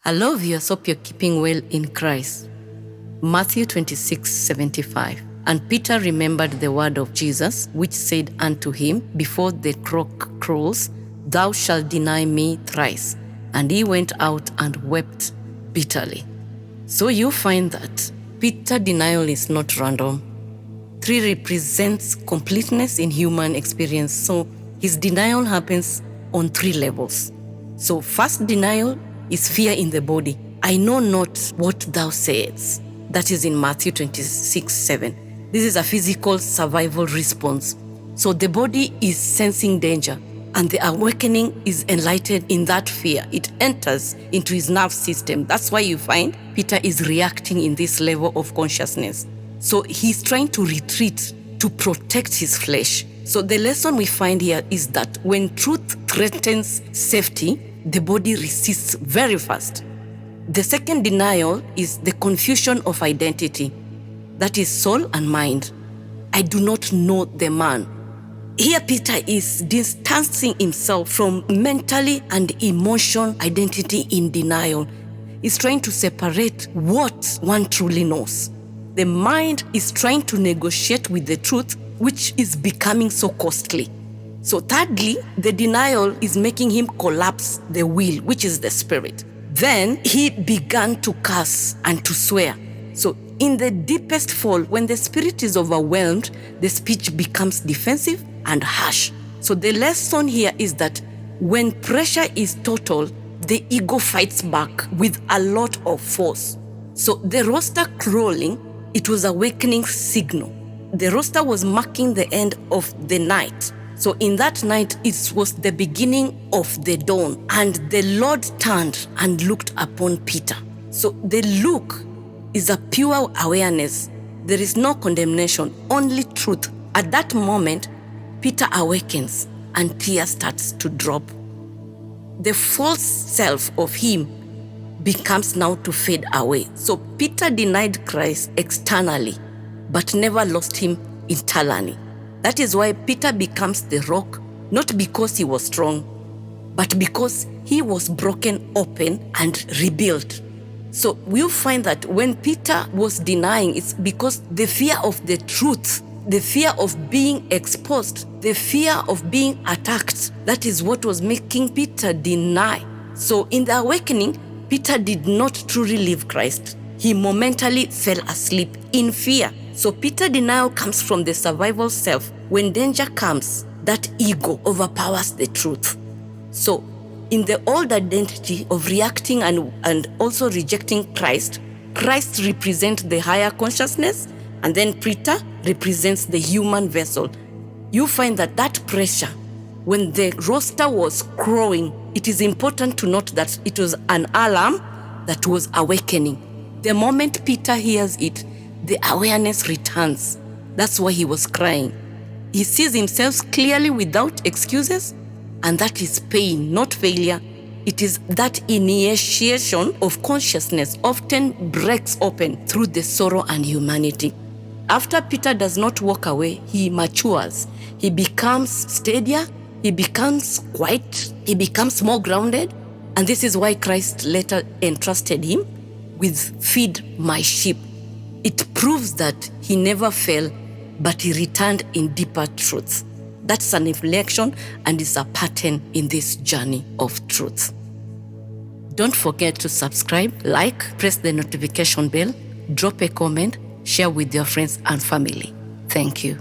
I love you. I hope you're keeping well in Christ. Matthew 26:75. And Peter remembered the word of Jesus, which said unto him, Before the cock crows, thou shalt deny me thrice. And he went out and wept bitterly. So you find that Peter's denial is not random. 3 represents completeness in human experience. So his denial happens on 3 levels. So first denial is fear in the body. I know not what thou sayest. That is in Matthew 26:7. This is a physical survival response. So the body is sensing danger, and the awakening is enlightened in that fear. It enters into his nerve system. That's why you find Peter is reacting in this level of consciousness. So he's trying to retreat to protect his flesh. So the lesson we find here is that when truth threatens safety, the body resists very fast. The second denial is the confusion of identity. That is soul and mind. I do not know the man. Here Peter is distancing himself from mentally and emotional identity in denial. He's trying to separate what one truly knows. The mind is trying to negotiate with the truth, which is becoming so costly. So thirdly, the denial is making him collapse the will, which is the spirit. Then he began to curse and to swear. So in the deepest fall, when the spirit is overwhelmed, the speech becomes defensive and harsh. So the lesson here is that when pressure is total, the ego fights back with a lot of force. So the rooster crowing, it was awakening signal. The rooster was marking the end of the night. So in that night, it was the beginning of the dawn, and the Lord turned and looked upon Peter. So the look is a pure awareness. There is no condemnation, only truth. At that moment, Peter awakens and tears starts to drop. The false self of him becomes now to fade away. So Peter denied Christ externally, but never lost him internally. That is why Peter becomes the rock, not because he was strong, but because he was broken open and rebuilt. So we'll find that when Peter was denying, it's because the fear of the truth, the fear of being exposed, the fear of being attacked, that is what was making Peter deny. So in the awakening, Peter did not truly leave Christ. He momentarily fell asleep in fear. So Peter's denial comes from the survival self. When danger comes, that ego overpowers the truth. So in the old identity of reacting and also rejecting Christ, Christ represents the higher consciousness, and then Peter represents the human vessel. You find that pressure, when the rooster was crowing, it is important to note that it was an alarm that was awakening. The moment Peter hears it, the awareness returns. That's why he was crying. He sees himself clearly without excuses, and that is pain, not failure. It is that initiation of consciousness often breaks open through the sorrow and humanity. After Peter does not walk away, he matures. He becomes steadier, he becomes quiet, he becomes more grounded, and this is why Christ later entrusted him with "Feed my sheep." It proves that he never fell, but he returned in deeper truths. That's an inflection and is a pattern in this journey of truth. Don't forget to subscribe, like, press the notification bell, drop a comment, share with your friends and family. Thank you.